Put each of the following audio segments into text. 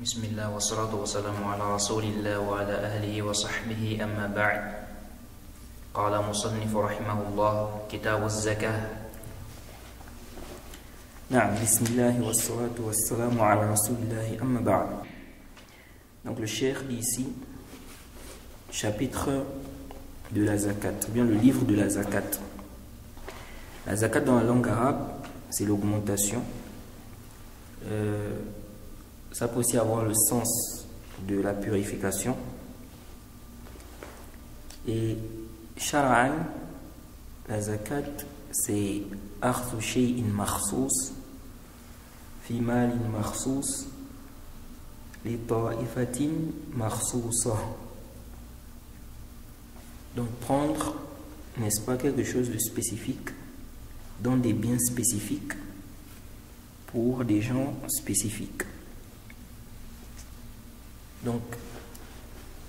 بسم الله والصلاة والسلام على رسول الله وعلى أهله وصحبه أما بعد. قال مصنف رحمه الله كتاب الزكاة. نعم بسم الله والصلاة والسلام على رسول الله أما بعد. Donc le cheikh dit ici chapitre de la zakat, ou bien le livre de la zakat. La zakat dans la langue arabe, c'est l'augmentation. Ça peut aussi avoir le sens de la purification. Et shar'an, la zakat, c'est akhdhu shay'in makhsus fi malin makhsus li ta'ifatin makhsusa. Donc prendre, n'est-ce pas, quelque chose de spécifique dans des biens spécifiques pour des gens spécifiques. Donc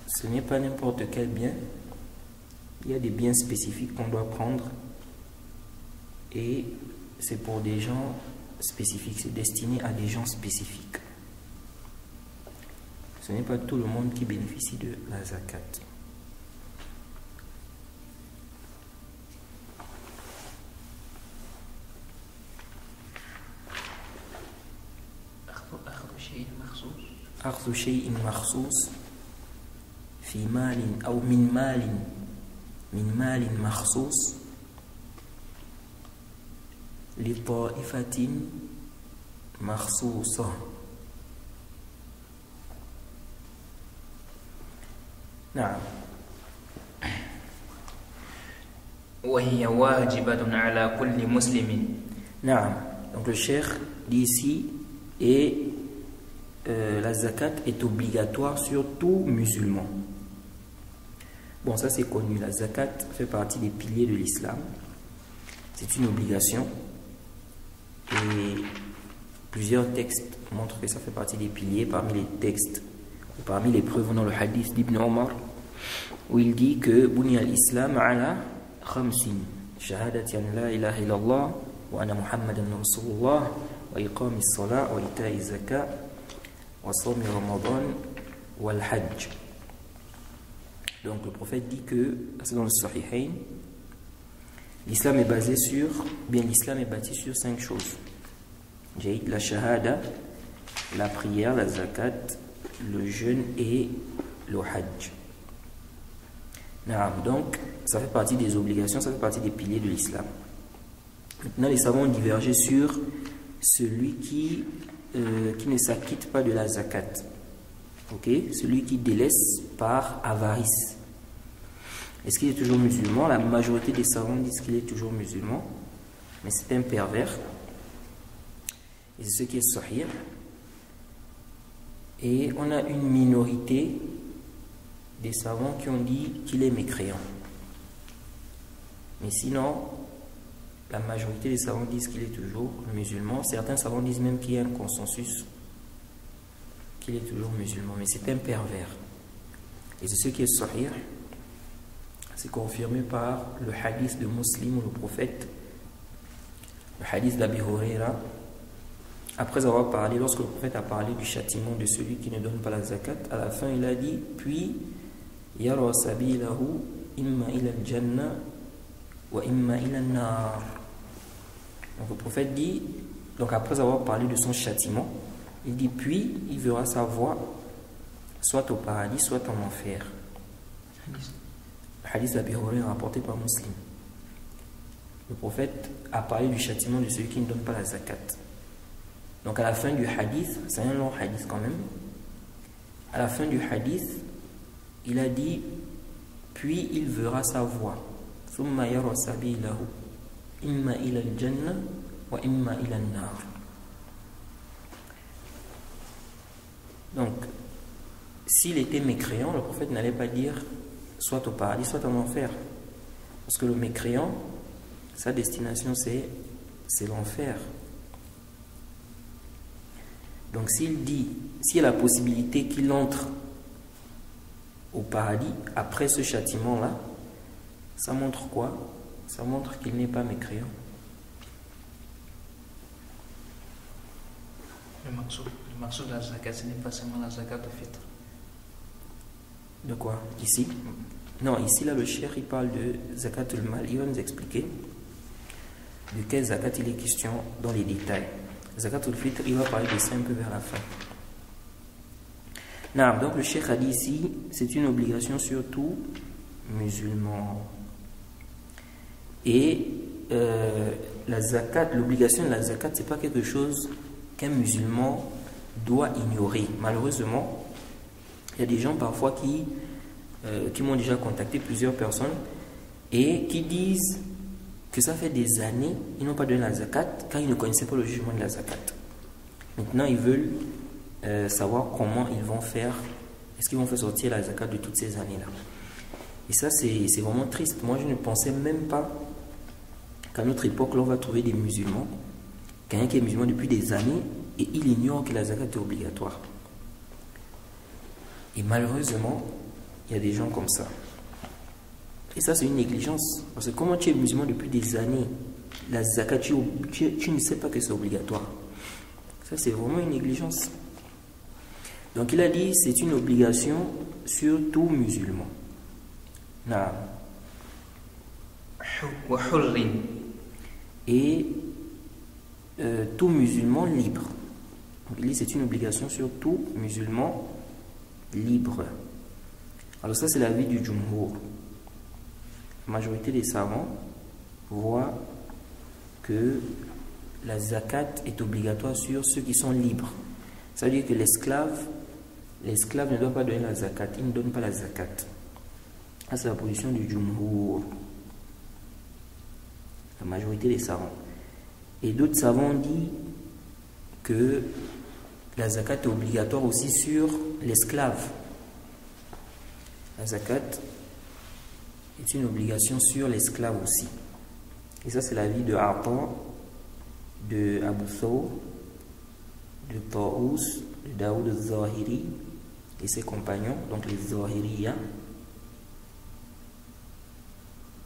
ce n'est pas n'importe quel bien. Il y a des biens spécifiques qu'on doit prendre et c'est pour des gens spécifiques, c'est destiné à des gens spécifiques. Ce n'est pas tout le monde qui bénéficie de la zakat. أخذ شيء مخصوص في مال أو من مال مخصوص لطائفة مخصوصة. نعم. وهي واجبة على كل مسلم. نعم. Donc le cheikh dit ici et la zakat est obligatoire sur tout musulman. Bon, ça c'est connu. La zakat fait partie des piliers de l'islam. C'est une obligation. Et plusieurs textes montrent que ça fait partie des piliers. Parmi les textes, ou parmi les preuves dans le hadith d'Ibn Omar, où il dit que Buni al-Islam ala khamsin. Shahadati an la ilaha illallah wa anna Muhammadan Rasulullah wa iqami as-salat wa ita'i zakat wa sawmi Ramadan wa al-hajj. Donc le prophète dit que, c'est dans le Sahihain, l'islam est basé sur, l'islam est bâti sur 5 choses. La shahada, la prière, la zakat, le jeûne et le hajj. Donc ça fait partie des obligations, ça fait partie des piliers de l'islam. Maintenant les savants ont divergé sur celui qui ne s'acquitte pas de la zakat. Celui qui délaisse par avarice. Est-ce qu'il est toujours musulman? La majorité des savants disent qu'il est toujours musulman, mais c'est un pervers. Et c'est ce qui est sahih. Et on a une minorité des savants qui ont dit qu'il est mécréant. Mais sinon, la majorité des savants disent qu'il est toujours musulman. Certains savants disent même qu'il y a un consensus qu'il est toujours musulman, mais c'est un pervers. Et c'est ce qui est sahih. C'est confirmé par le hadith de Muslim où le prophète, le hadith d'Abi Huraira, après avoir parlé, lorsque le prophète a parlé du châtiment de celui qui ne donne pas la zakat, à la fin il a dit, puis yara sabilahu imma ila al-jannah wa imma ila an-nar. Donc le prophète dit, donc après avoir parlé de son châtiment, il dit, puis il verra sa voie soit au paradis, soit en enfer. Le hadith d'Abi Huraira rapporté par Muslim. Le prophète a parlé du châtiment de celui qui ne donne pas la zakat. Donc à la fin du hadith, c'est un long hadith quand même, à la fin du hadith, il a dit, puis il verra sa voie. Thumma yara sabilahu imma ila al-jannah wa imma ila an-nar. Donc, s'il était mécréant, le prophète n'allait pas dire soit au paradis, soit en enfer. Parce que le mécréant, sa destination c'est l'enfer. Donc s'il dit, s'il y a la possibilité qu'il entre au paradis après ce châtiment-là, ça montre quoi? Ça montre qu'il n'est pas mécréant. Le maqsoud de la zakat, ce n'est pas seulement la zakat au fitr. De quoi? Ici? Non, ici, là, le cheikh, il parle de zakat al-mal. Il va nous expliquer de quel zakat il est question dans les détails. Zakat al-fitr, il va parler de ça un peu vers la fin. Non, donc le cheikh a dit ici, c'est une obligation sur tout musulman. Et la zakat, l'obligation de la zakat, c'est pas quelque chose qu'un musulman doit ignorer. Malheureusement, il y a des gens parfois qui m'ont déjà contacté, plusieurs personnes, et qui disent que ça fait des années ils n'ont pas donné la zakat car ils ne connaissaient pas le jugement de la zakat. Maintenant, ils veulent savoir comment ils vont faire, est-ce qu'ils vont faire sortir la zakat de toutes ces années-là. Et ça, c'est vraiment triste. Moi, je ne pensais même pas qu'à notre époque, là, on va trouver des musulmans, quelqu'un qui est musulman depuis des années, et il ignore que la zakat est obligatoire. Et malheureusement, il y a des gens comme ça. Et ça, c'est une négligence. Parce que comment tu es musulman depuis des années, la zakat, tu ne sais pas que c'est obligatoire. Ça, c'est vraiment une négligence. Donc, il a dit, c'est une obligation sur tout musulman. Naam. Et tout musulman libre. Donc, il dit, c'est une obligation sur tout musulman libre. Alors ça, c'est l'avis du Jumhur. La majorité des savants voient que la zakat est obligatoire sur ceux qui sont libres. Ça veut dire que l'esclave ne doit pas donner la zakat. Il ne donne pas la zakat. Ça, c'est la position du Jumhur. La majorité des savants. Et d'autres savants ont dit que la zakat est obligatoire aussi sur l'esclave. La zakat est une obligation sur l'esclave aussi. Et ça, c'est l'avis de Ata, de Abu Thawr, de Taous, de Daoud al-Zahiri et ses compagnons, donc les Zahiriya.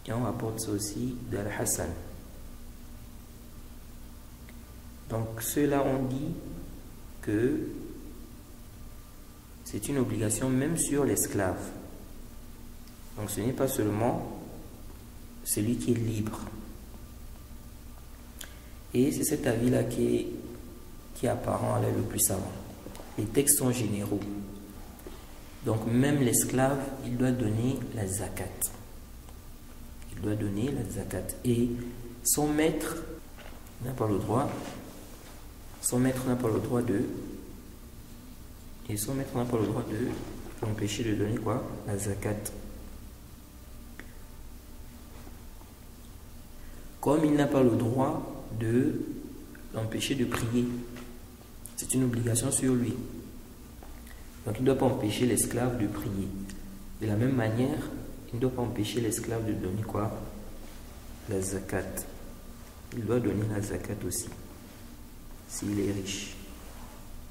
Et on rapporte ça aussi d'Al-Hassan. Donc ceux-là ont dit que c'est une obligation même sur l'esclave. Donc ce n'est pas seulement celui qui est libre. Et c'est cet avis-là qui est apparent à l'œil le plus savant. Les textes sont généraux. Donc même l'esclave, il doit donner la zakat. Il doit donner la zakat. Et son maître n'a pas le droit. Son maître n'a pas le droit de. Et son maître n'a pas le droit de l'empêcher de donner quoi? La zakat. Comme il n'a pas le droit de l'empêcher de prier. C'est une obligation sur lui. Donc il ne doit pas empêcher l'esclave de prier. De la même manière, il ne doit pas empêcher l'esclave de donner quoi? La zakat. Il doit donner la zakat aussi. S'il est riche.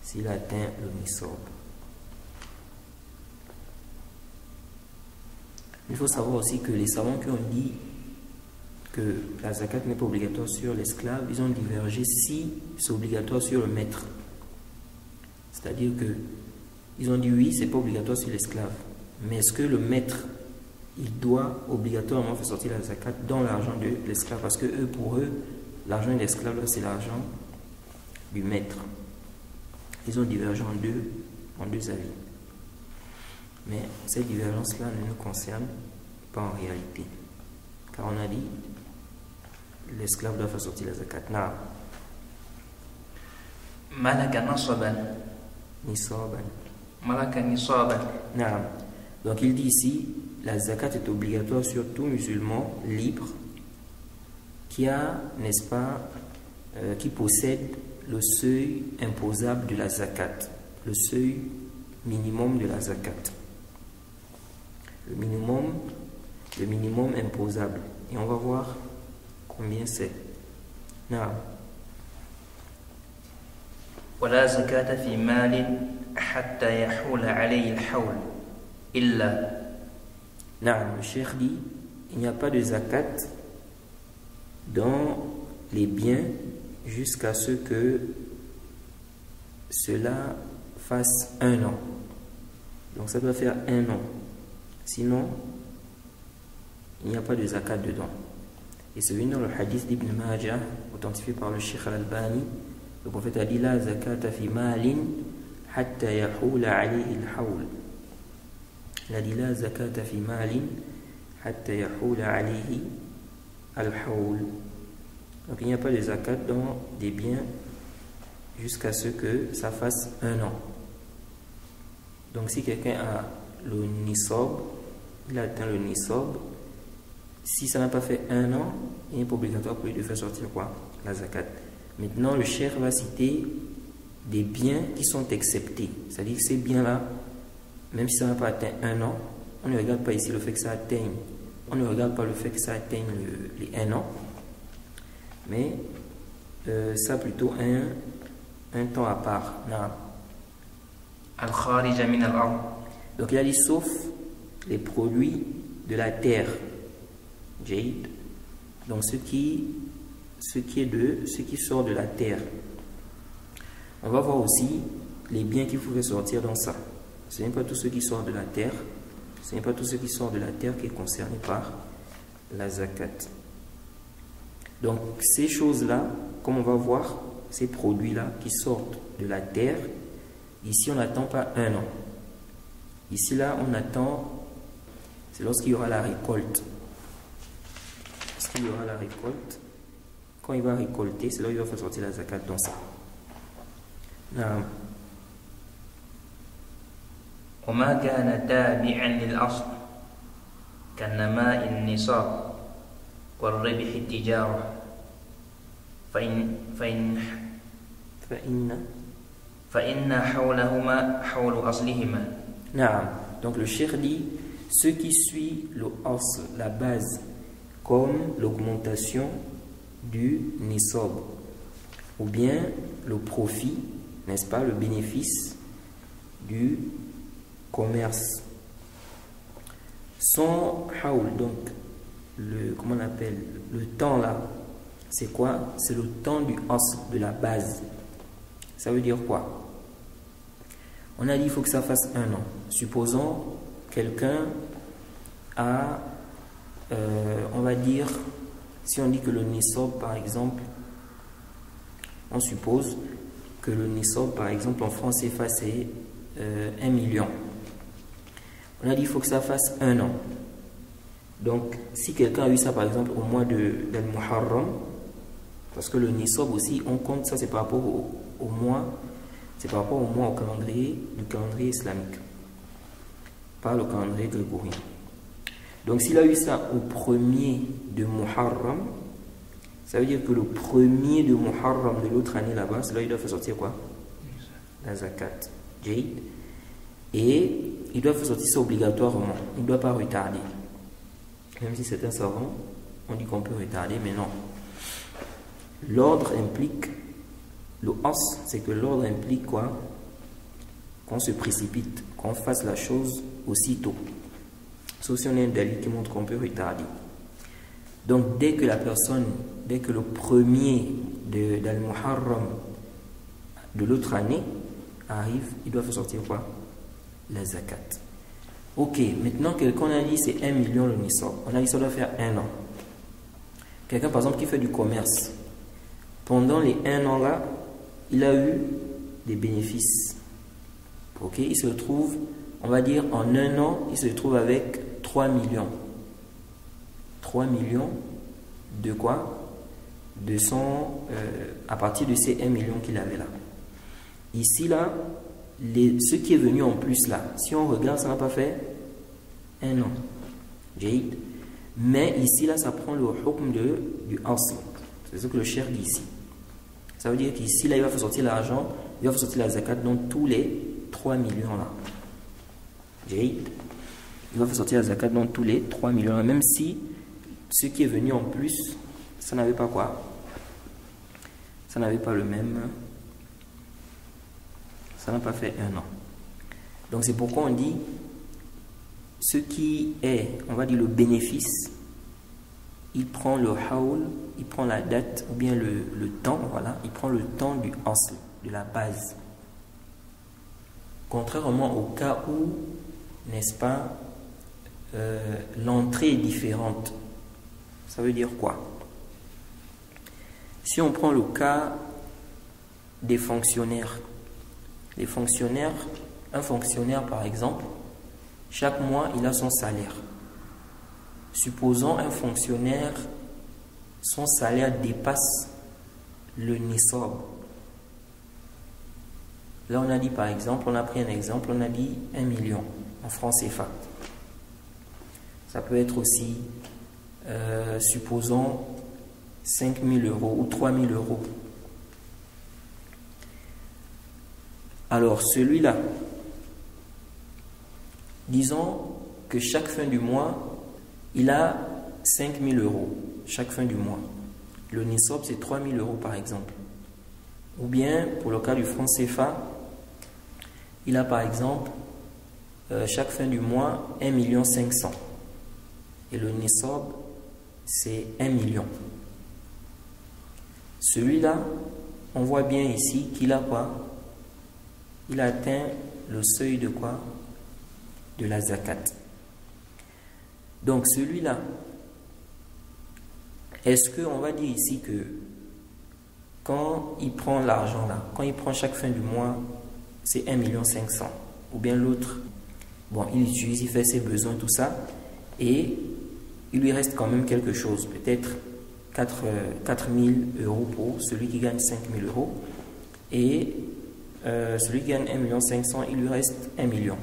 S'il atteint le nisab. Il faut savoir aussi que les savants qui ont dit que la zakat n'est pas obligatoire sur l'esclave, ils ont divergé si c'est obligatoire sur le maître. C'est-à-dire que ils ont dit oui, c'est pas obligatoire sur l'esclave. Mais est-ce que le maître, il doit obligatoirement faire sortir la zakat dans l'argent de l'esclave? Parce que eux, pour eux, l'argent de l'esclave, c'est l'argent du maître. Ils ont divergé en deux avis. Mais cette divergence-là ne nous concerne pas en réalité. Car on a dit, l'esclave doit faire sortir la zakat. Malaka nasaban. Nisaban. Malaka nisaban. Donc il dit ici, la zakat est obligatoire sur tout musulman libre qui a, n'est-ce pas, qui possède le seuil imposable de la zakat, le seuil minimum de la zakat, le minimum imposable. Et on va voir combien c'est. ولا زكاة في مال حتى يحول عليه الحول إلا. Le cheikh dit, il n'y a pas de zakat dans les biens jusqu'à ce que cela fasse 1 an. Donc ça doit faire 1 an. Sinon, il n'y a pas de zakat dedans. Et c'est venu dans le hadith d'Ibn Majah, authentifié par le Cheikh Al-Albani. Le prophète a dit la zakata fi malin hatta yahula alayhi al-hawl. Il a dit la zakata fi malin hatta yahula alayhi al-hawl. Donc il n'y a pas de zakat dans des biens jusqu'à ce que ça fasse 1 an. Donc si quelqu'un a le nisab, il a atteint le nisab, si ça n'a pas fait 1 an, il n'est pas obligatoire pour lui de faire sortir quoi? La zakat. Maintenant, le cheikh va citer des biens qui sont exceptés. C'est-à-dire que ces biens-là, même si ça n'a pas atteint 1 an, on ne regarde pas ici le fait que ça atteigne. On ne regarde pas le fait que ça atteigne les 1 an. Mais ça plutôt un temps à part. Donc il a dit sauf les produits de la terre. Jade. Donc ce qui sort de la terre. On va voir aussi les biens qu'il faut sortir dans ça. Ce n'est pas tout ce qui sort de la terre. Ce n'est pas tout ce qui sort de la terre qui est concerné par la zakat. Donc ces choses-là, comme on va voir, ces produits-là qui sortent de la terre, ici on n'attend pas 1 an. Ici là on attend, c'est lorsqu'il y aura la récolte. Lorsqu'il y aura la récolte, quand il va récolter, c'est là où il va faire sortir la zakat dans ça. وما كان تابعا للأصل كنماء النصاب والربح التجارة فإن حولهما حول أصلهما. Donc le cheikh dit ce qui suit le asl, la base, comme l'augmentation du nisab ou bien le profit, n'est-ce pas, le bénéfice du commerce. Son haul, donc comment on appelle le temps là, c'est quoi? C'est le temps du asl, de la base. Ça veut dire quoi? On a dit il faut que ça fasse 1 an. Supposons quelqu'un a on va dire, si on dit que le nisab par exemple, on suppose que le nisab par exemple en France CFA c'est 1 million. On a dit il faut que ça fasse 1 an. Donc si quelqu'un a eu ça par exemple au mois d'Al-Muharram, parce que le nisab aussi on compte ça, c'est par rapport au mois, c'est par rapport au mois au calendrier du calendrier islamique, pas le calendrier grégorien. Donc s'il a eu ça au 1er de Muharram, ça veut dire que le 1er de Muharram de l'autre année là-bas, c'est là il doit faire sortir quoi? La zakat. Jade. Et il doit faire sortir ça obligatoirement. Il ne doit pas retarder. Même si certains savants, on dit qu'on peut retarder, mais non. L'ordre implique, le as, c'est que l'ordre implique quoi? Qu'on se précipite, qu'on fasse la chose aussitôt. Sauf si on a un dalil qui montre qu'on peut retarder. Donc dès que la personne, dès que le 1er d'Al-Muharram de l'autre année arrive, il doit faire sortir quoi? La zakat. Ok, maintenant quelqu'un a dit c'est 1 million le nisab. On a dit ça doit faire 1 an. Quelqu'un par exemple qui fait du commerce. Pendant les 1 an là, il a eu des bénéfices. Ok, il se retrouve, on va dire en 1 an, il se retrouve avec 3 millions. 3 millions de quoi? De son, à partir de ces 1 million qu'il avait là. Ici là, ce qui est venu en plus là, si on regarde, ça n'a pas fait 1 an. Jade. Mais ici là, ça prend le hukm du asl. C'est ce que le cheikh dit ici. Ça veut dire qu'ici là, il va faire sortir l'argent, il va faire sortir la zakat dans tous les 3 millions là. Jade. Il va faire sortir la zakat dans tous les 3 millions là, même si ce qui est venu en plus, ça n'avait pas quoi? Ça n'avait pas le même. Ça n'a pas fait 1 an. Donc c'est pourquoi on dit ce qui est, on va dire le bénéfice, il prend le haul, il prend la date ou bien le temps, voilà, il prend le temps du asl, de la base. Contrairement au cas où, n'est-ce pas, l'entrée est différente. Ça veut dire quoi? Si on prend le cas des fonctionnaires, un fonctionnaire par exemple, chaque mois il a son salaire. Supposons un fonctionnaire, son salaire dépasse le nisab. Là on a dit par exemple, on a pris un exemple, on a dit 1 million en francs CFA. Ça peut être aussi, supposons, 5 000 euros ou 3 000 euros. Alors celui-là, disons que chaque fin du mois, il a 5 000 euros chaque fin du mois. Le nisab c'est 3 000 euros par exemple. Ou bien pour le cas du franc CFA, il a par exemple chaque fin du mois 1 500 000. Et le nisab c'est 1 million. Celui-là, on voit bien ici qu'il a quoi? Il a atteint le seuil de quoi? De la zakat. Donc celui-là, est-ce qu'on va dire ici que quand il prend l'argent là, quand il prend chaque fin du mois, c'est 1 500 000, ou bien l'autre, bon, il utilise, il fait ses besoins, tout ça, et il lui reste quand même quelque chose, peut-être 4 000 euros pour celui qui gagne 5 000 euros, et celui qui gagne 1 500 000, il lui reste 1 million.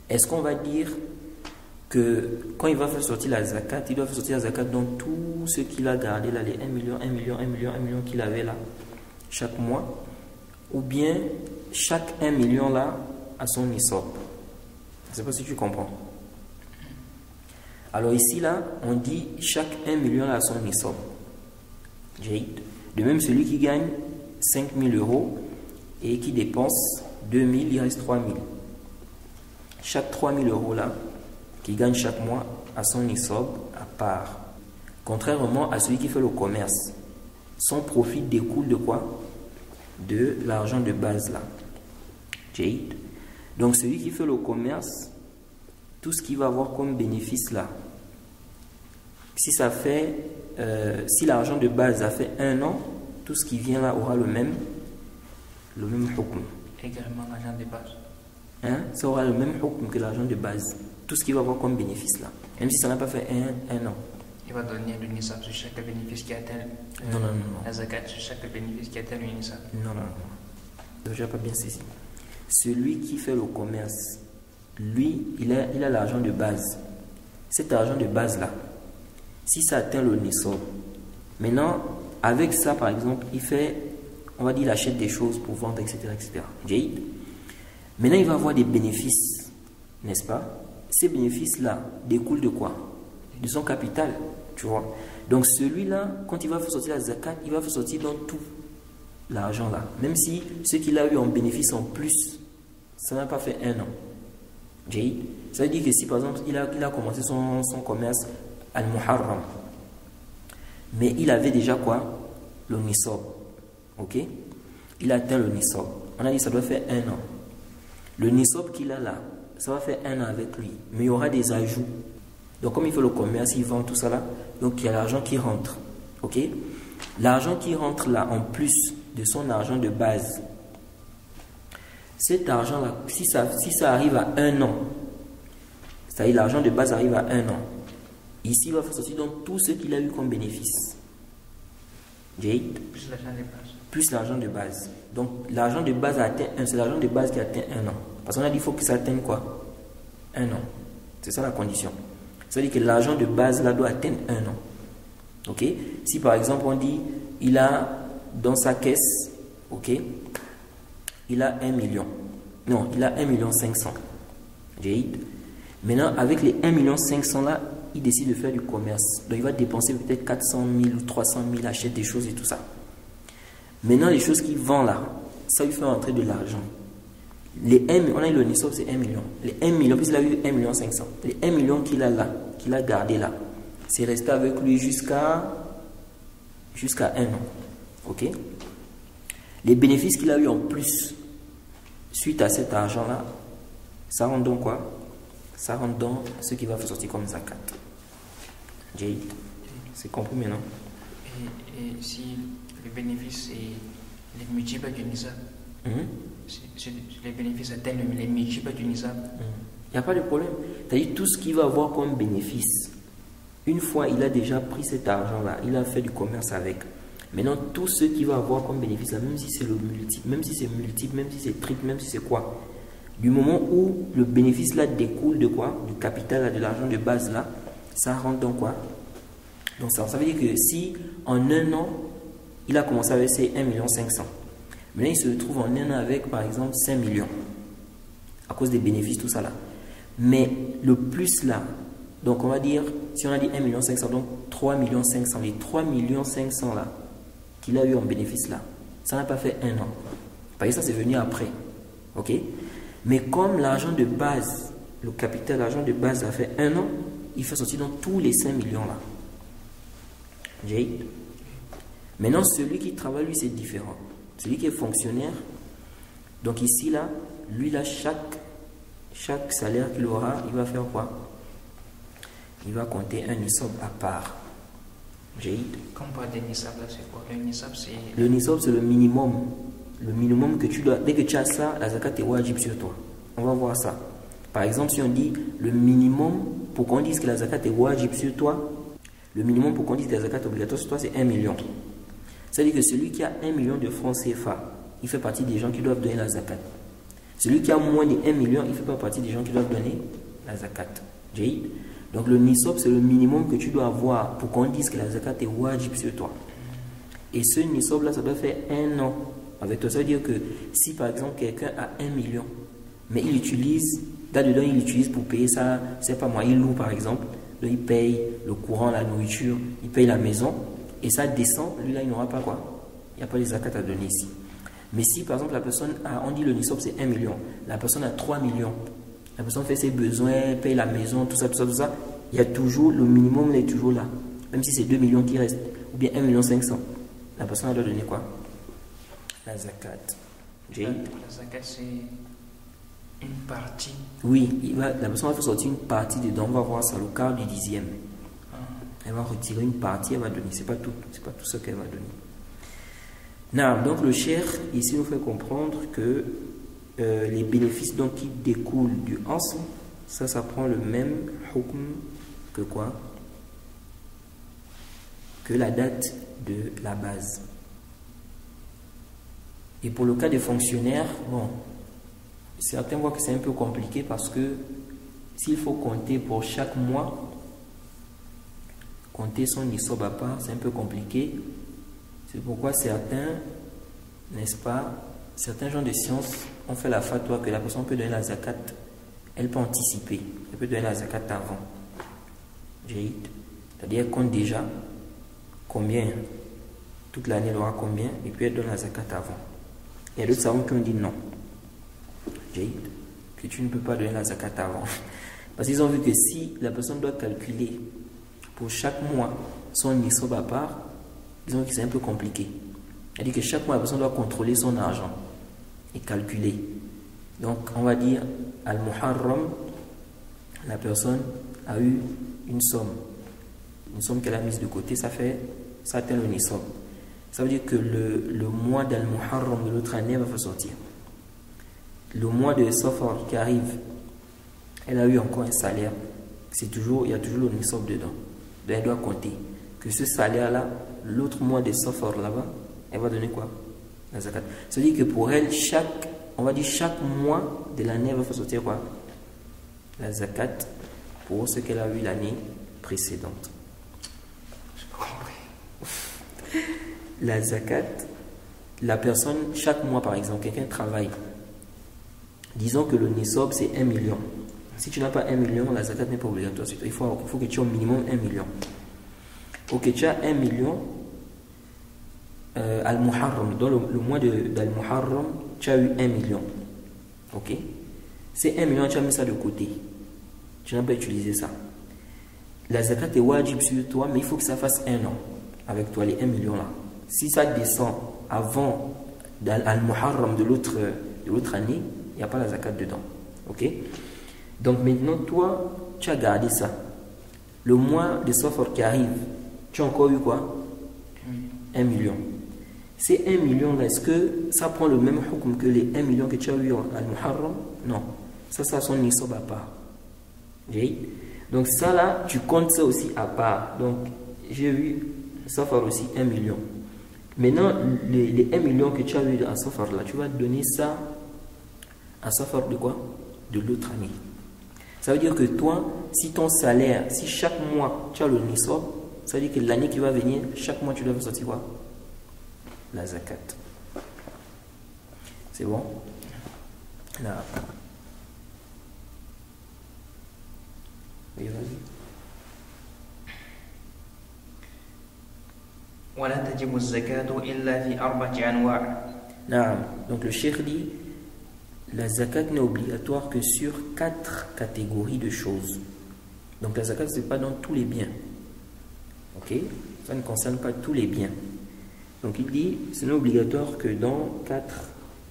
Est-ce qu'on va dire que quand il va faire sortir la zakat, il doit faire sortir la zakat dans tout ce qu'il a gardé là, les 1 million qu'il avait là, chaque mois, ou bien chaque 1 million là a son nisab? Je ne sais pas si tu comprends. Alors ici là, on dit chaque 1 million là a son nisab. De même, celui qui gagne 5 000 euros et qui dépense 2 000, il reste 3 000. Chaque 3 000 euros là, qui gagne chaque mois, a son nisab à part. Contrairement à celui qui fait le commerce, son profit découle de quoi? De l'argent de base là. Donc celui qui fait le commerce, tout ce qu'il va avoir comme bénéfice là, si ça fait, si l'argent de base a fait 1 an, tout ce qui vient là aura le même hukm. Également l'argent de base. Ça aura le même hukm que l'argent de base. Tout ce qu'il va avoir comme bénéfice là. Même si ça n'a pas fait un an. Il va donner le nisab sur chaque bénéfice qui atteint non. la zakat sur chaque bénéfice qui atteint le nisab. Non. Je n'ai pas bien saisi. Celui qui fait le commerce, lui, il a l'argent de base. Cet argent de base là, si ça atteint le nisab, maintenant, avec ça par exemple, il fait, on va dire, il achète des choses pour vendre, etc. Maintenant, il va avoir des bénéfices, n'est-ce pas? Ces bénéfices-là découlent de quoi? De son capital, tu vois. Donc celui-là, quand il va faire sortir la zakat, il va faire sortir dans tout l'argent là. Même si ce qu'il a eu en bénéfice en plus, ça n'a pas fait 1 an. Ça veut dire que si par exemple, il a commencé son commerce al-Muharram, mais il avait déjà quoi? Le nisab. Ok? Il a atteint le nisab. On a dit que ça doit faire 1 an. Le nisab qu'il a là, ça va faire 1 an avec lui. Mais il y aura des ajouts. Donc comme il fait le commerce, il vend tout ça là. Donc il y a l'argent qui rentre. Ok? L'argent qui rentre là, en plus de son argent de base. Cet argent là, si ça arrive à 1 an, c'est-à-dire l'argent de base arrive à 1 an. Ici, il va faire sortir donc tout ce qu'il a eu comme bénéfice. Plus l'argent de base. Plus l'argent de base. Donc l'argent de base a atteint 1, c'est l'argent de base qui atteint 1 an. Parce qu'on a dit qu'il faut que ça atteigne quoi? 1 an. C'est ça la condition. C'est-à-dire que l'argent de base là doit atteindre 1 an. Ok? Si par exemple on dit, il a dans sa caisse, ok, il a 1 million. Non, il a 1 500 000. Maintenant, avec les 1 500 000 là, il décide de faire du commerce. Donc il va dépenser peut-être 400 000 ou 300 000, achète des choses et tout ça. Maintenant, les choses qu'il vend là, ça lui fait rentrer de l'argent. On a eu le nisab, c'est 1 million. Les 1 million, puis il a eu 1 500 000. Les 1 million qu'il a là, qu'il a gardé là, c'est resté avec lui jusqu'à 1 an. Ok? Les bénéfices qu'il a eu en plus, suite à cet argent-là, ça rentre dans quoi? Ça rentre dans ce qui va faire sortir comme zakat. Jade, c'est compris maintenant? Et si le bénéfice est les multiples du nisab, si les bénéfices atteignent les multiples du nisab, il n'y a pas de problème. C'est-à-dire tout ce qu'il va avoir comme bénéfice, une fois il a déjà pris cet argent-là, il a fait du commerce avec. Maintenant, tout ce qu'il va avoir comme bénéfice, là, même si c'est le multiple, même si c'est multiple, même si c'est triple, même si c'est quoi, du moment où le bénéfice là découle de quoi? Du capital, là, de l'argent de base là, ça rentre dans quoi? Donc ça veut dire que si en un an, il a commencé avec ses 1,5 million, maintenant il se retrouve en un an avec par exemple 5 millions, à cause des bénéfices, tout ça là. Mais le plus là, donc on va dire, si on a dit 1,5 million, donc 3,5 millions, les 3,5 millions là, qu'il a eu en bénéfice là, ça n'a pas fait un an. Parce que ça c'est venu après. Ok? Mais comme l'argent de base, le capital, l'argent de base a fait un an, il fait sortir dans tous les 5 millions là. Jade. Maintenant, celui qui travaille, lui, c'est différent. Celui qui est fonctionnaire, donc ici, là, lui, là, chaque salaire qu'il aura, il va faire quoi? Il va compter un nisab à part. Jade. Quand on parle de nisab, c'est quoi? Le nisab, c'est... Le nisab, c'est le minimum. Le minimum que tu dois... Dès que tu as ça, la zakat est wajib sur toi. On va voir ça. Par exemple, si on dit le minimum, pour qu'on dise que la zakat est wajib sur toi, le minimum pour qu'on dise que la zakat est obligatoire sur toi, c'est 1 million. C'est-à-dire que celui qui a 1 million de francs CFA, il fait partie des gens qui doivent donner la zakat. Celui qui a moins de 1 million, il ne fait pas partie des gens qui doivent donner la zakat. Jade. Donc le nisab, c'est le minimum que tu dois avoir pour qu'on dise que la zakat est wajib sur toi. Et ce nisab là, ça doit faire un an avec toi. Ça veut dire que si par exemple quelqu'un a 1 million, mais il utilise, là-dedans il utilise pour payer ça, c'est pas moi, il loue par exemple, donc il paye le courant, la nourriture, il paye la maison, et ça descend, lui là il n'aura pas quoi? Il n'y a pas les zakat à donner ici. Mais si par exemple la personne a, on dit le nisab c'est 1 million, la personne a 3 millions, la personne fait ses besoins, paye la maison, tout ça, il y a toujours, le minimum est toujours là. Même si c'est 2 millions qui restent, ou bien 1,5 million, la personne doit donner quoi? La zakat. La zakat c'est une partie. Oui, la personne va faire sortir une partie dedans, on va voir ça, le quart du dixième. Elle va retirer une partie, elle va donner, c'est pas tout ce qu'elle va donner. Non, donc le cheikh ici nous fait comprendre que les bénéfices donc, qui découlent du asl, ça prend le même hukm que quoi? Que la date de la base. Et pour le cas des fonctionnaires, bon, certains voient que c'est un peu compliqué parce que s'il faut compter pour chaque mois, compter son nisab à part, c'est un peu compliqué. C'est pourquoi certains, n'est-ce pas, certains gens de sciences ont fait la fatwa que la personne peut donner la zakat, elle peut anticiper, elle peut donner la zakat avant. C'est-à-dire elle compte déjà combien, toute l'année elle aura combien, et puis elle donne la zakat avant. Il y a d'autres savants qui ont dit non, que tu ne peux pas donner la zakat avant. Parce qu'ils ont vu que si la personne doit calculer pour chaque mois son nisab à part, ils ont vu que c'est un peu compliqué. C'est-à-dire que chaque mois, la personne doit contrôler son argent et calculer. Donc, on va dire, Al-Muharram, la personne a eu une somme qu'elle a mise de côté, ça atteint le nisab. Ça veut dire que le mois d'Al-Muharram de l'autre année va faire sortir. Le mois de Safar qui arrive, elle a eu encore un salaire. Il y a toujours le nisab dedans. Donc, elle doit compter que ce salaire-là, l'autre mois de Safar là-bas, elle va donner quoi? La zakat. Ça veut dire que pour elle, chaque mois de l'année, elle va faire sortir quoi? La zakat pour ce qu'elle a eu l'année précédente. Je pas compris. La zakat, la personne, chaque mois par exemple, quelqu'un travaille. Disons que le nisab c'est 1 million. Si tu n'as pas 1 million, la zakat n'est pas obligatoire. Il faut que tu aies au minimum 1 million. Ok, tu as 1 million. Al-Muharram, dans le mois d'Al-Muharram, tu as eu 1 million. Ok? C'est 1 million, tu as mis ça de côté. Tu n'as pas utilisé ça. La zakat est wajib sur toi, mais il faut que ça fasse 1 an avec toi, les 1 million là. Si ça descend avant Al-Muharram de l'autre année, il n'y a pas la zakat dedans. Ok? Donc maintenant, toi, tu as gardé ça. Le mois de Safar qui arrive, tu as encore eu quoi? 1 million. Ces 1 million, est-ce que ça prend le même hukm que les 1 million que tu as eu à Al-Muharram? Non. Ça son nisab à part. Okay? Donc ça là, tu comptes ça aussi à part. Donc j'ai eu Safar aussi 1 million. Maintenant, les 1 million que tu as eu à Safar là, tu vas donner ça à Safar de quoi? De l'autre année. Ça veut dire que toi, si ton salaire, si chaque mois tu as le nisab, ça veut dire que l'année qui va venir, chaque mois tu dois sortir quoi? La zakat. C'est bon? Là. Oui, vas-y. ولا تجب الزكاة إلا في 4 أنواع. Donc le cheikh dit, la zakat n'est obligatoire que sur 4 catégories de choses. Donc la zakat, ce n'est pas dans tous les biens. Ok? Ça ne concerne pas tous les biens. Donc il dit, ce n'est obligatoire que dans 4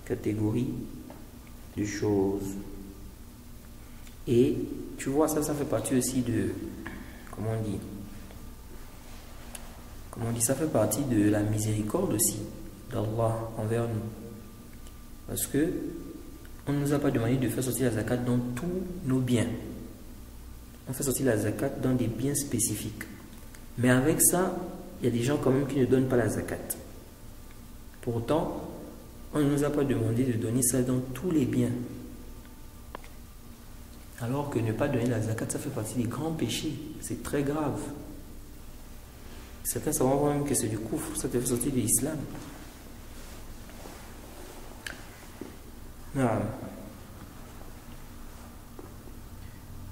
catégories de choses. Et tu vois, ça fait partie aussi de, comment on dit, ça fait partie de la miséricorde aussi d'Allah envers nous. Parce que on ne nous a pas demandé de faire sortir la zakat dans tous nos biens. On fait sortir la zakat dans des biens spécifiques. Mais avec ça, il y a des gens quand même qui ne donnent pas la zakat. Pourtant, on ne nous a pas demandé de donner ça dans tous les biens. Alors que ne pas donner la zakat, ça fait partie des grands péchés. C'est très grave. Certains savent même que c'est du kufr, ça te fait sortir de l'islam. Non.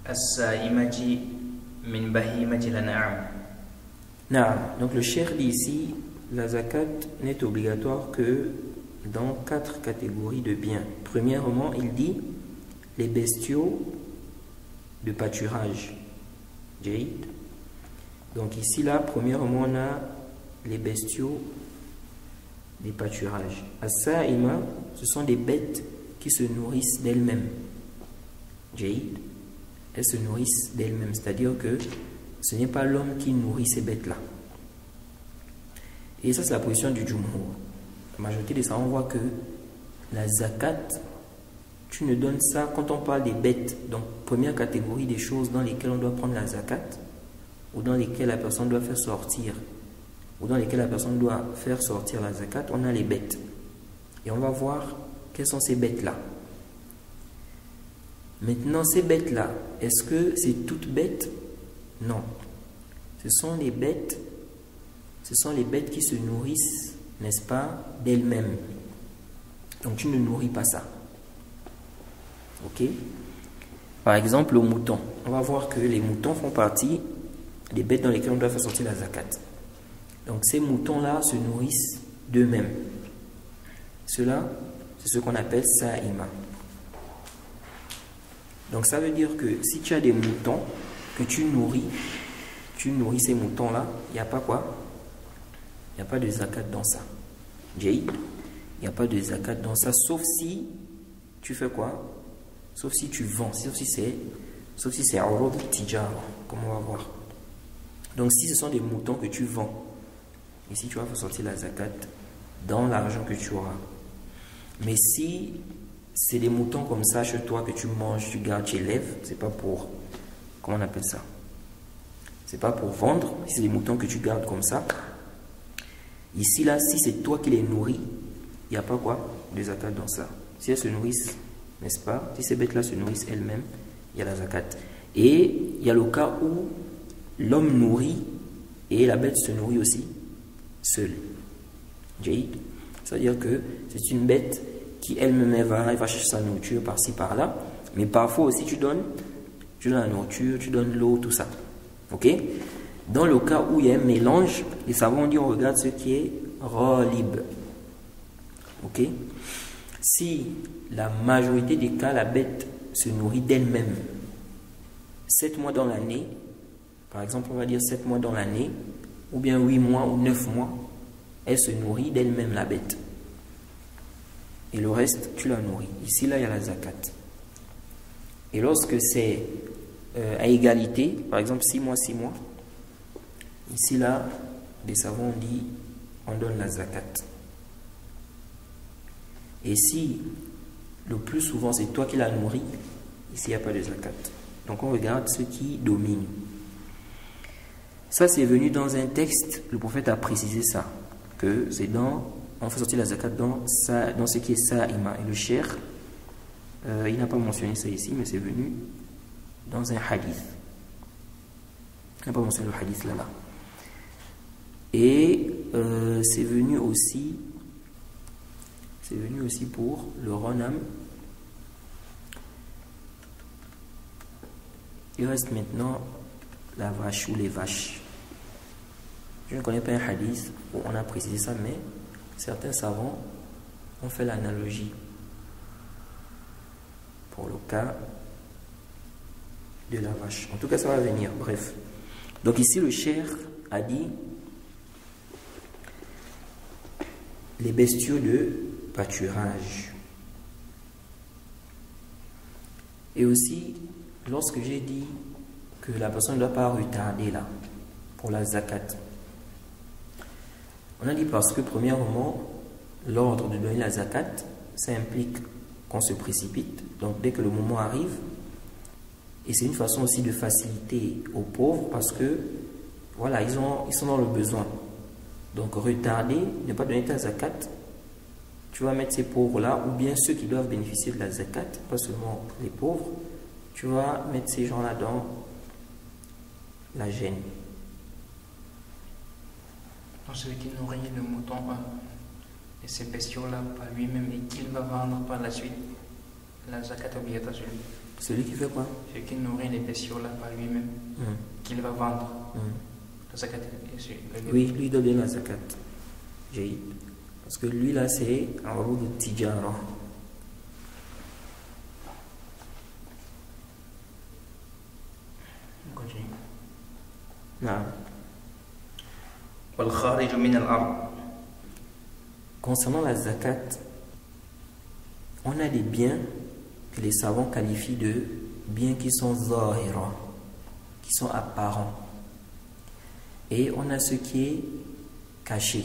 السائمة من بهيمة الأنعام. Non. Donc le cheikh dit ici, la zakat n'est obligatoire que dans 4 catégories de biens. Premièrement, il dit les bestiaux de pâturage. Jaïd. Donc ici, là, premièrement, on a les bestiaux des pâturages. As-sa'ima, ce sont des bêtes qui se nourrissent d'elles-mêmes. Jaïd. Elles se nourrissent d'elles-mêmes. C'est-à-dire que ce n'est pas l'homme qui nourrit ces bêtes-là. Et ça, c'est la position du Jumhur. La majorité des savants voit que la zakat, tu ne donnes ça quand on parle des bêtes. Donc, première catégorie des choses dans lesquelles on doit prendre la zakat, ou dans lesquelles la personne doit faire sortir, ou dans lesquelles la personne doit faire sortir la zakat, on a les bêtes. Et on va voir quelles sont ces bêtes-là. Maintenant, ces bêtes-là, est-ce que c'est toutes bêtes? Non. Ce sont les bêtes qui se nourrissent, n'est-ce pas, d'elles-mêmes. Donc tu ne nourris pas ça. Ok? Par exemple, le mouton. On va voir que les moutons font partie des bêtes dans lesquelles on doit faire sortir la zakat. Donc ces moutons-là se nourrissent d'eux-mêmes. Cela, c'est ce qu'on appelle sa'ima. Donc ça veut dire que si tu as des moutons que tu nourris ces moutons-là, il n'y a pas quoi? Il n'y a pas de zakat dans ça. Jaïd, il n'y a pas de zakat dans ça, sauf si tu fais quoi? Sauf si tu vends, sauf si c'est urud tijara, comme on va voir. Donc si ce sont des moutons que tu vends, ici tu vas faire sortir la zakat dans l'argent que tu auras. Mais si c'est des moutons comme ça chez toi que tu manges, tu gardes, tu élèves, c'est pas pour, comment on appelle ça? C'est pas pour vendre. Si c'est des moutons que tu gardes comme ça, ici là, si c'est toi qui les nourris, il n'y a pas quoi? De zakat dans ça. Si elles se nourrissent, n'est-ce pas? Si ces bêtes-là se nourrissent elles-mêmes, il y a la zakat. Et il y a le cas où l'homme nourrit et la bête se nourrit aussi seule. Jaïd. C'est-à-dire que c'est une bête qui elle-même va chercher sa nourriture par-ci par-là, mais parfois aussi tu donnes la nourriture, tu donnes l'eau, tout ça. Ok? Dans le cas où il y a un mélange, les savants disent on regarde ce qui est ghalib. Ok? Si la majorité des cas, la bête se nourrit d'elle-même 7 mois dans l'année, par exemple on va dire 7 mois dans l'année, ou bien 8 mois ou 9 mois, elle se nourrit d'elle-même la bête. et le reste, tu la nourris. Ici, là, il y a la zakat. Et lorsque c'est à égalité, par exemple 6 mois, 6 mois, ici, là, les savants ont dit, on donne la zakat. Et si le plus souvent c'est toi qui la nourris, ici il n'y a pas de zakat. Donc on regarde ce qui domine. Ça c'est venu dans un texte, le prophète a précisé ça, que c'est dans, on fait sortir la zakat dans ce qui est sa'ima. Et le cheikh, il n'a pas mentionné ça ici, mais c'est venu dans un hadith. Il n'a pas mentionné le hadith là. Et c'est venu aussi pour le ghanam. Il reste maintenant la vache ou les vaches. Je ne connais pas un hadith où on a précisé ça, mais certains savants ont fait l'analogie pour le cas de la vache. En tout cas, ça va venir. Bref. Donc ici, le cheikh a dit les bestiaux de pâturage. Et aussi, lorsque j'ai dit que la personne ne doit pas retarder là, pour la zakat, on a dit parce que premièrement, l'ordre de donner la zakat, ça implique qu'on se précipite. Donc dès que le moment arrive, et c'est une façon aussi de faciliter aux pauvres parce que voilà, ils sont dans le besoin. Donc retarder, ne pas donner ta zakat, tu vas mettre ces pauvres-là, ou bien ceux qui doivent bénéficier de la zakat, pas seulement les pauvres, tu vas mettre ces gens-là dans la gêne. Donc celui qui nourrit le mouton et ces bestiaux-là par lui-même et qu'il va vendre par la suite, la zakat obligatoire sur lui. Celui qui fait quoi? Celui qui nourrit les bestiaux-là par lui-même, qu'il va vendre. La zakat sur lui. Oui, lui doit donner la zakat. Parce que lui là c'est un rôle de tijara. On continue. Non. والخارج من الأرض. Concernant la zakat, on a des biens que les savants qualifient de biens qui sont zahira, qui sont apparents. Et on a ce qui est caché.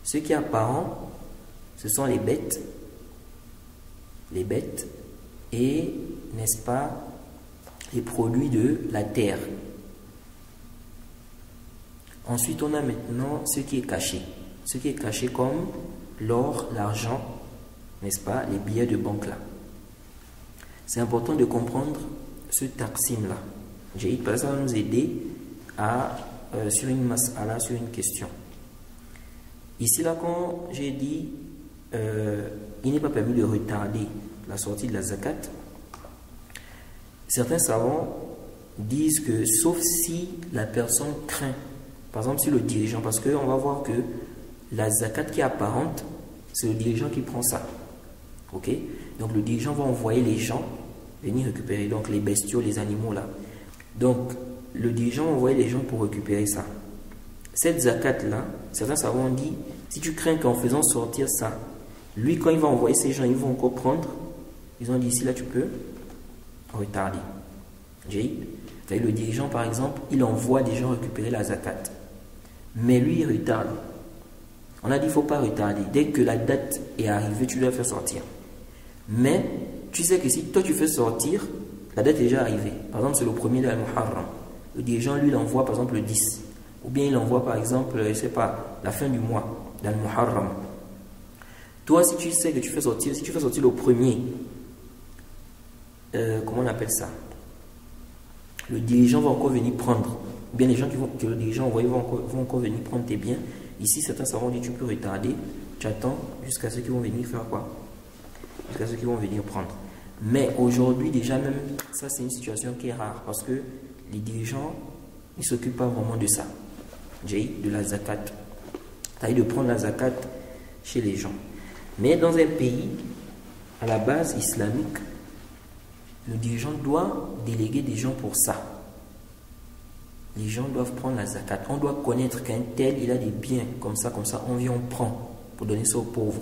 Ce qui est apparent, ce sont les bêtes et, n'est-ce pas, les produits de la terre. Ensuite, on a maintenant ce qui est caché. Ce qui est caché comme l'or, l'argent, n'est-ce pas, les billets de banque là. C'est important de comprendre ce taqsim là. Parce que ça va nous aider sur une mas'ala, sur une question. Ici là, quand j'ai dit il n'est pas permis de retarder la sortie de la zakat, certains savants disent que sauf si la personne craint, par exemple si le dirigeant, parce qu'on va voir que la zakat qui est apparente, c'est le dirigeant qui prend ça. Ok? Donc le dirigeant va envoyer les gens venir récupérer, donc les bestiaux, les animaux là. Donc le dirigeant va envoyer les gens pour récupérer ça. Cette zakat là, certains savants ont dit, si tu crains qu'en faisant sortir ça, lui quand il va envoyer ces gens, ils vont encore prendre, ils ont dit ici là tu peux retarder. Le dirigeant par exemple, il envoie des gens récupérer la zakat. Mais lui il retarde. On a dit il ne faut pas retarder. Dès que la date est arrivée, tu dois faire sortir. Mais tu sais que si toi tu fais sortir, la date est déjà arrivée. Par exemple, c'est le premier de Al-Muharram. Le dirigeant, lui, l'envoie par exemple le 10. Ou bien il envoie par exemple, je ne sais pas, la fin du mois d'Al-Muharram. Toi, si tu sais que tu fais sortir, si tu fais sortir le premier, comment on appelle ça? Le dirigeant va encore venir prendre. Ou bien les gens que le dirigeant envoie vont encore venir prendre tes biens. Ici, certains savants disent tu peux retarder, tu attends jusqu'à ceux qui vont venir faire quoi? Jusqu'à ceux qui vont venir prendre. Mais aujourd'hui, déjà même, ça c'est une situation qui est rare parce que les dirigeants, ils ne s'occupent pas vraiment de ça. De la zakat. C'est-à-dire de prendre la zakat chez les gens. Mais dans un pays, à la base islamique, le dirigeant doit déléguer des gens pour ça. Les gens doivent prendre la zakat. On doit connaître qu'un tel, il a des biens comme ça, on vient, on prend pour donner ça aux pauvres.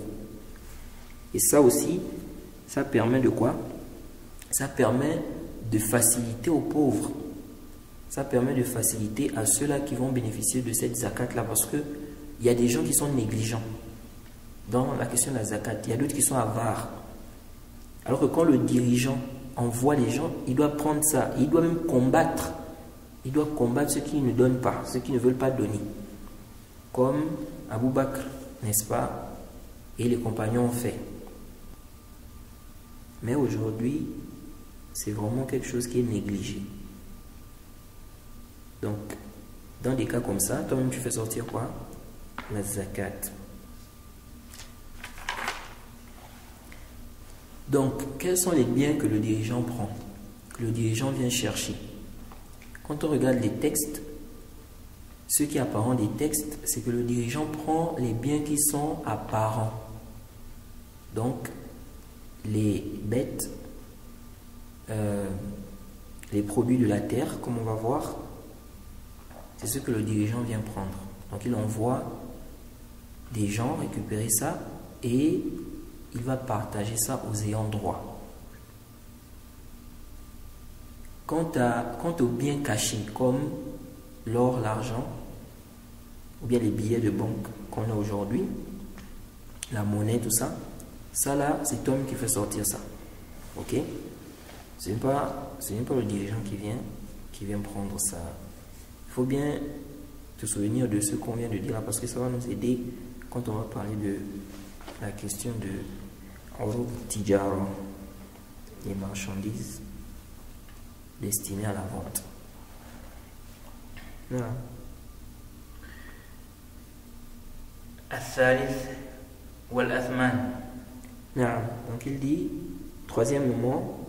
Et ça aussi, ça permet de quoi? Ça permet de faciliter aux pauvres. Ça permet de faciliter à ceux-là qui vont bénéficier de cette zakat-là. Parce qu'il y a des gens qui sont négligents dans la question de la zakat. Il y a d'autres qui sont avares. Alors que quand le dirigeant envoie les gens, il doit prendre ça. Il doit même combattre. Il doit combattre ceux qui ne donnent pas, ceux qui ne veulent pas donner. Comme Abu Bakr, n'est-ce pas? Et les compagnons ont fait. Mais aujourd'hui, c'est vraiment quelque chose qui est négligé. Donc, dans des cas comme ça, toi-même tu fais sortir quoi? La zakat. Donc, quels sont les biens que le dirigeant prend, que le dirigeant vient chercher? Quand on regarde les textes, ce qui est apparent des textes, c'est que le dirigeant prend les biens qui sont apparents. Donc, les bêtes, les produits de la terre, comme on va voir, c'est ce que le dirigeant vient prendre. Donc, il envoie des gens récupérer ça et il va partager ça aux ayants droit. Quant aux biens cachés, comme l'or, l'argent, ou bien les billets de banque qu'on a aujourd'hui, la monnaie, tout ça, ça là, c'est toi qui fait sortir ça. Ok? Ce n'est pas le dirigeant qui vient prendre ça. Il faut bien te souvenir de ce qu'on vient de dire là, parce que ça va nous aider quand on va parler de la question de Tijara, les marchandises destinées à la vente. Voilà. الثالث والأثمان. Donc il dit, troisièmement,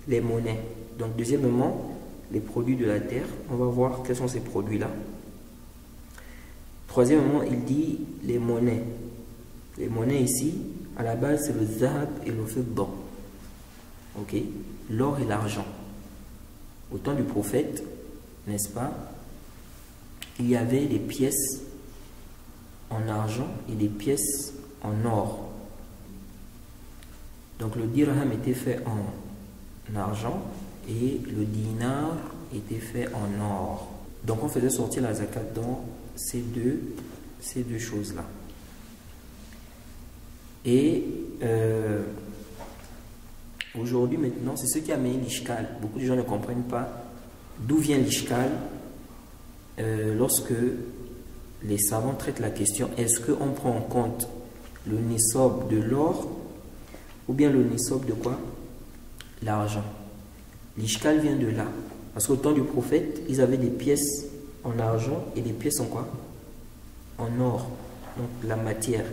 les monnaies. Donc deuxièmement, les produits de la terre. On va voir quels sont ces produits-là. Troisièmement, il dit les monnaies. Les monnaies ici, à la base, c'est le zahab et le fidda. Ok? L'or et l'argent. Au temps du prophète, n'est-ce pas? Il y avait des pièces en argent et des pièces en or. Donc le dirham était fait en argent et le dinar était fait en or. Donc on faisait sortir la zakat dans ces deux choses-là. Et aujourd'hui maintenant, c'est ce qui a amené l'ishkal. Beaucoup de gens ne comprennent pas d'où vient l'ishkal lorsque les savants traitent la question, est-ce qu'on prend en compte le nisab de l'or ou bien le nisab de quoi? L'argent. L'ishkal vient de là. Parce qu'au temps du prophète, ils avaient des pièces en argent et des pièces en quoi? En or. Donc la matière.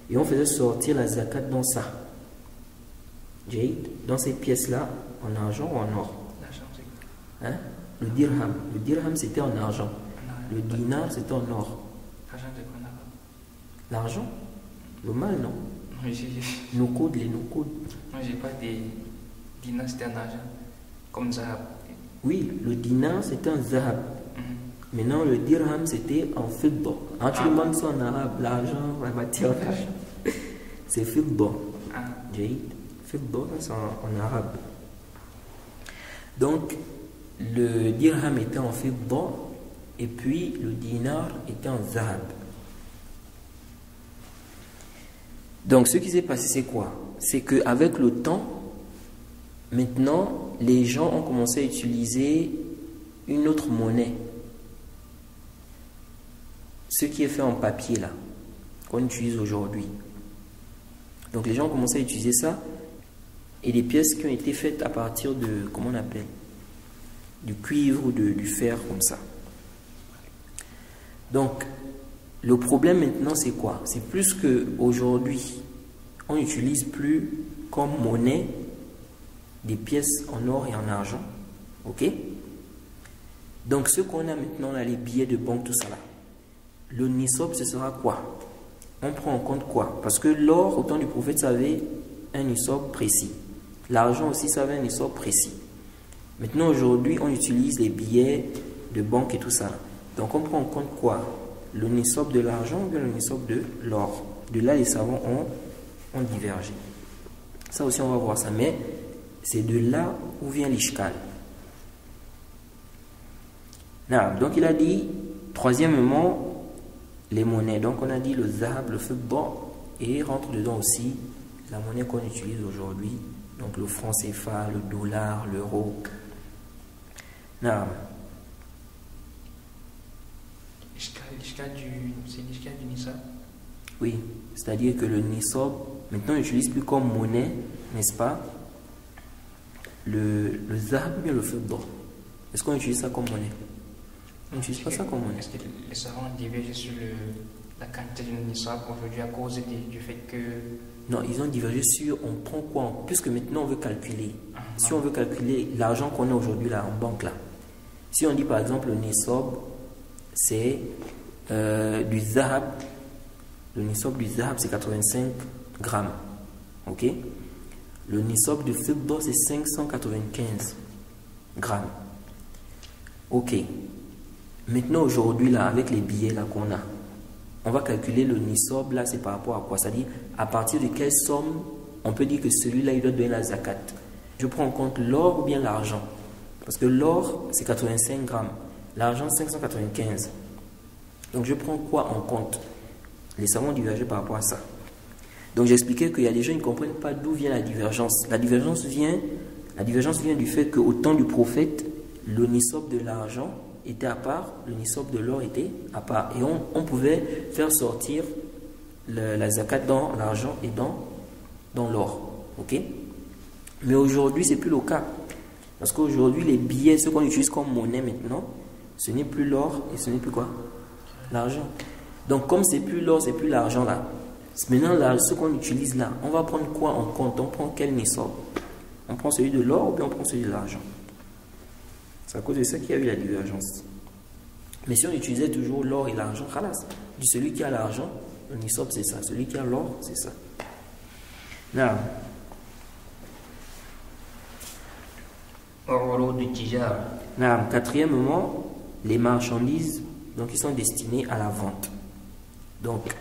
Et on faisait sortir la zakat dans ça. Dans ces pièces-là, en argent ou en or? L'argent, c'est quoi? Hein? Le dirham. Le dirham, c'était en argent. Le dinar, c'était en or. L'argent, c'est quoi en arabe? L'argent? Le mal, non? Les Nukud, les nukud. Moi, j'ai pas des dinars, c'était en argent. Comme zahab. Oui, le dinar, c'était en zahab. Maintenant, le dirham, c'était en fidda. Quand tu demandes ça en arabe, l'argent, la matière, c'est fidda. Fidda, c'est en arabe. Donc, le dirham était en fidda et puis le dinar était en zahab. Donc, ce qui s'est passé, c'est quoi? C'est qu'avec le temps, maintenant, les gens ont commencé à utiliser une autre monnaie. Ce qui est fait en papier, là, qu'on utilise aujourd'hui. Donc, les gens ont commencé à utiliser ça. Et des pièces qui ont été faites à partir de, comment on appelle? Du cuivre ou du fer, comme ça. Donc, le problème maintenant, c'est quoi? C'est plus qu'aujourd'hui, on n'utilise plus comme monnaie des pièces en or et en argent. Ok? Donc, ce qu'on a maintenant, là, les billets de banque, tout ça là, le nisab, ce sera quoi? On prend en compte quoi? Parce que l'or, au temps du prophète, ça avait un nisab précis. L'argent aussi, ça avait un nisab précis. Maintenant, aujourd'hui, on utilise les billets de banque et tout ça. Donc, on prend en compte quoi? Le nisab de l'argent ou bien le nisab de l'or? De là, les savants ont divergé. Ça aussi, on va voir ça. Mais c'est de là où vient l'ishkal. Donc, il a dit, troisièmement, les monnaies. Donc, on a dit le zahab, le fidda, et rentre dedans aussi la monnaie qu'on utilise aujourd'hui. Donc, le franc CFA, le dollar, l'euro. C'est l'ishkal du nisab. Oui, c'est-à-dire que le nisab, maintenant, on n'utilise plus comme monnaie, n'est-ce pas, le zahab ou bien le fidda. Est-ce qu'on utilise ça comme monnaie? On n'utilise pas ça comme monnaie. Est-ce que les savants divergent sur la quantité du nisab aujourd'hui à cause du fait que... Non, ils ont divergé sur on prend quoi, puisque maintenant on veut calculer. Si on veut calculer l'argent qu'on a aujourd'hui là en banque là, si on dit par exemple le nisab, c'est du zahab. Le nisab du zahab, c'est 85 grammes. Ok? Le nisab du fidda, c'est 595 grammes. Ok. Maintenant, aujourd'hui, là, avec les billets là qu'on a, on va calculer le nisab, là, c'est par rapport à quoi? C'est-à-dire, à partir de quelle somme on peut dire que celui-là, il doit donner la zakat. Je prends en compte l'or ou bien l'argent. Parce que l'or, c'est 85 grammes. L'argent, 595. Donc, je prends quoi en compte? Les savants ont divergé par rapport à ça. Donc, j'expliquais qu'il y a des gens qui ne comprennent pas d'où vient la divergence. La divergence vient du fait qu'au temps du prophète, le nisab de l'argent était à part, le nisab de l'or était à part. Et on pouvait faire sortir la zakat dans l'argent et dans l'or. Ok? Mais aujourd'hui, ce n'est plus le cas. Parce qu'aujourd'hui, les billets, ce qu'on utilise comme monnaie maintenant, ce n'est plus l'or et ce n'est plus quoi? L'argent. Donc, comme c'est plus l'or, c'est plus l'argent là. Maintenant, là, ce qu'on utilise là, on va prendre quoi en compte? On prend quel nisab? On prend celui de l'or ou bien on prend celui de l'argent? C'est à cause de ça qu'il y a eu la divergence. Mais si on utilisait toujours l'or et l'argent, khalas. Du celui qui a l'argent, le nisab c'est ça. Celui qui a l'or, c'est ça. Quatrièmement, les marchandises donc, qui sont destinées à la vente. Donc,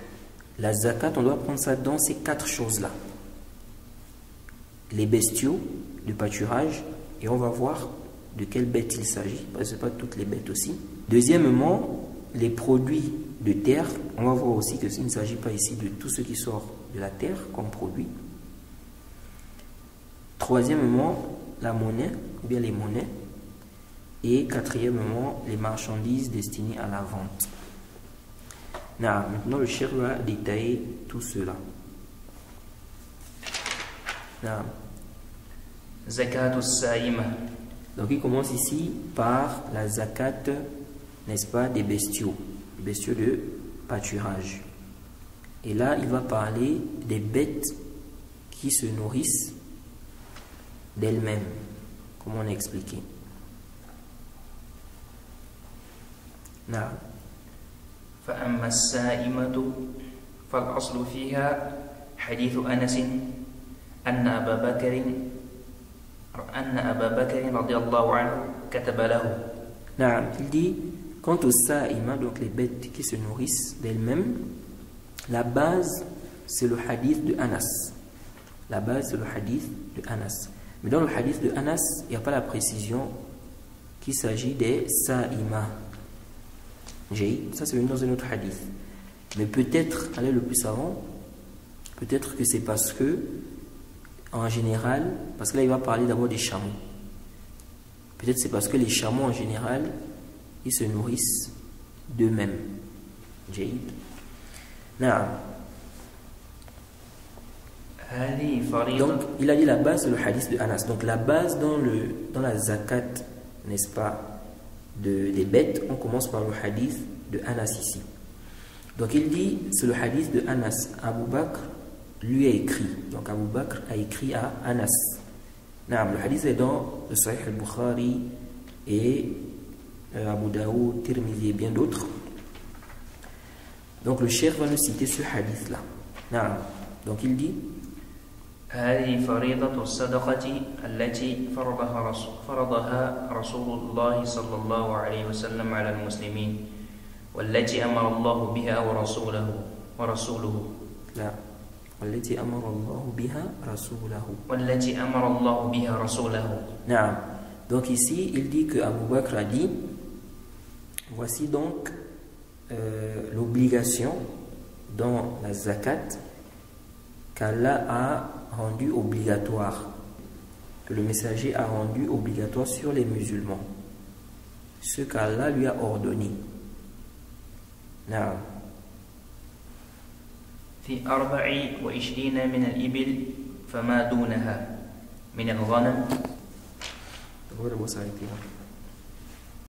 la zakat, on doit prendre ça dans ces 4 choses-là. Les bestiaux, le pâturage, et on va voir de quelles bêtes il s'agit, parce que ce n'est pas toutes les bêtes aussi. Deuxièmement, les produits de terre, on va voir aussi qu'il ne s'agit pas ici de tout ce qui sort de la terre comme produit. Troisièmement, la monnaie, ou bien les monnaies. Et quatrièmement, les marchandises destinées à la vente. Maintenant, le cheikh va détailler tout cela. Zakat saïma. Donc, il commence ici par la zakat, n'est-ce pas, des bestiaux de pâturage. Et là, il va parler des bêtes qui se nourrissent d'elles-mêmes, comme on a expliqué. فأما السائمة فالأصل فيها حديث أنس أن أبا بكر رضي الله عنه كتب له. Il dit, quant au sa'ima, donc les bêtes qui se nourrissent d'elles-mêmes, la base c'est le hadith de Anas. La base c'est le hadith de Anas. Mais dans le hadith de Anas, il n'y a pas la précision qu'il s'agit des sa'ima. Ça c'est dans un autre hadith. Mais peut-être, allez le plus savant, peut-être que c'est parce que, en général, parce que là il va parler d'abord des chameaux. Peut-être c'est parce que les chameaux en général, ils se nourrissent d'eux-mêmes. Donc il a dit la base c'est le hadith de Anas. Donc la base dans la zakat, n'est-ce pas, des bêtes, on commence par le hadith de Anas ici. Donc il dit, c'est le hadith de Anas. Abu Bakr lui a écrit. Donc Abu Bakr a écrit à Anas. Le hadith est dans le Sahih al-Bukhari et Abu Daoud, Tirmidhi et bien d'autres. Donc le cheikh va nous citer ce hadith là. Donc il dit, هذه فريضة الصدقة التي فرضها رسول الله صلى الله عليه وسلم على المسلمين والتي أمر الله بها ورسوله. والتي أمر الله بها رسوله. والتي أمر الله بها رسوله. نعم. Donc ici, il dit que Abu Bakr a dit, voici donc l'obligation dans la zakat qu'Allah a rendu obligatoire, que le messager a rendu obligatoire sur les musulmans, ce qu'Allah lui a ordonné. نعم. في 24 من الإبل فما دونها من الغنم. On va s'arrêter là.